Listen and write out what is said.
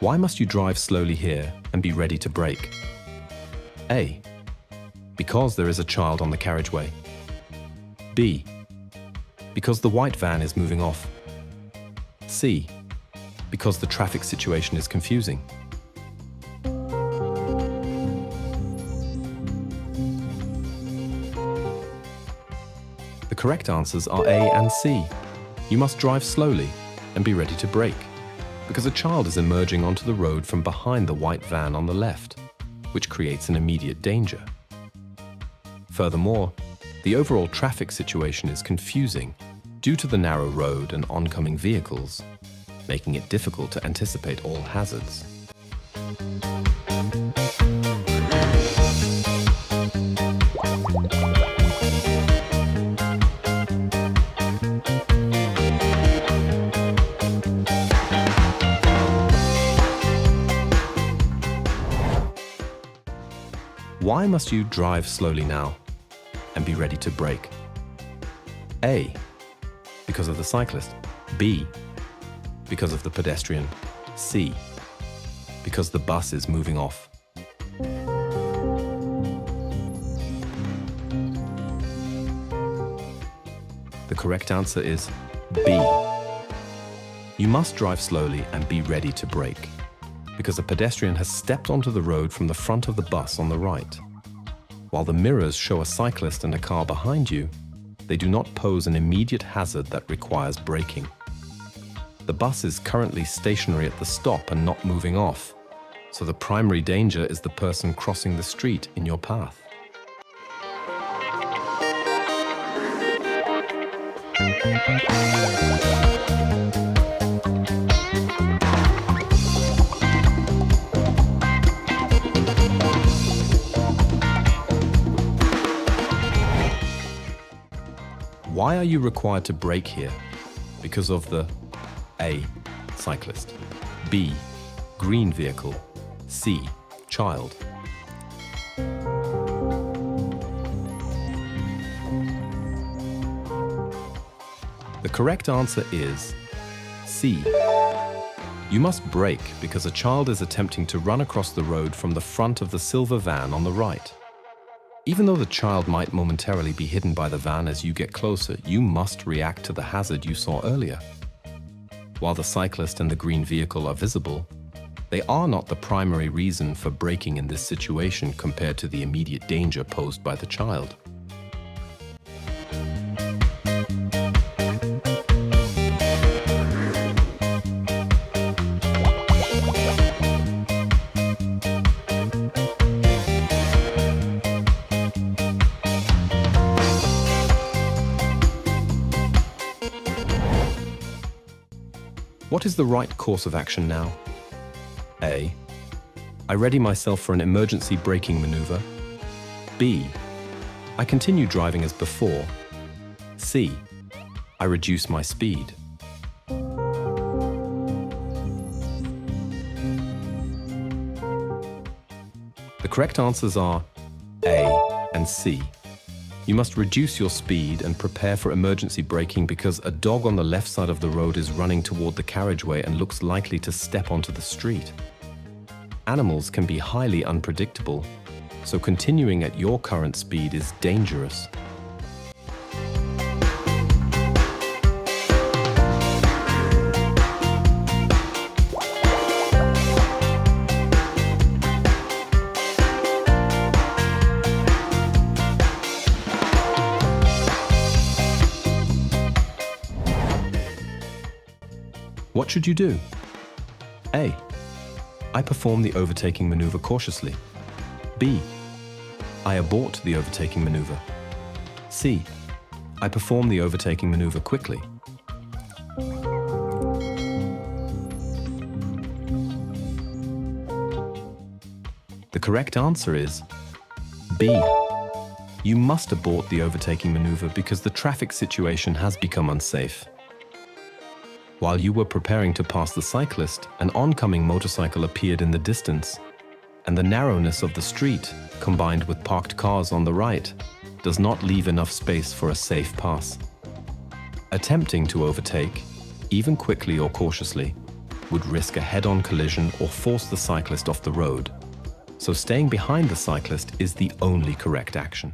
Why must you drive slowly here and be ready to brake? A. Because there is a child on the carriageway. B. Because the white van is moving off. C. Because the traffic situation is confusing. The correct answers are A and C. You must drive slowly and be ready to brake, because a child is emerging onto the road from behind the white van on the left, which creates an immediate danger. Furthermore, the overall traffic situation is confusing due to the narrow road and oncoming vehicles, making it difficult to anticipate all hazards. Why must you drive slowly now and be ready to brake? A. Because of the cyclist. B. Because of the pedestrian. C. Because the bus is moving off. The correct answer is B. You must drive slowly and be ready to brake, because a pedestrian has stepped onto the road from the front of the bus on the right. While the mirrors show a cyclist and a car behind you, they do not pose an immediate hazard that requires braking. The bus is currently stationary at the stop and not moving off, so the primary danger is the person crossing the street in your path. Why are you required to brake here? Because of the A. Cyclist. B. Green vehicle. C. Child. The correct answer is C. You must brake because a child is attempting to run across the road from the front of the silver van on the right. Even though the child might momentarily be hidden by the van as you get closer, you must react to the hazard you saw earlier. While the cyclist and the green vehicle are visible, they are not the primary reason for braking in this situation compared to the immediate danger posed by the child. What is the right course of action now? A. I ready myself for an emergency braking maneuver. B. I continue driving as before. C. I reduce my speed. The correct answers are A and C. You must reduce your speed and prepare for emergency braking because a dog on the left side of the road is running toward the carriageway and looks likely to step onto the street. Animals can be highly unpredictable, so continuing at your current speed is dangerous. What should you do? A. I perform the overtaking maneuver cautiously. B. I abort the overtaking maneuver. C. I perform the overtaking maneuver quickly. The correct answer is B. You must abort the overtaking maneuver because the traffic situation has become unsafe. While you were preparing to pass the cyclist, an oncoming motorcycle appeared in the distance, and the narrowness of the street, combined with parked cars on the right, does not leave enough space for a safe pass. Attempting to overtake, even quickly or cautiously, would risk a head-on collision or force the cyclist off the road. So staying behind the cyclist is the only correct action.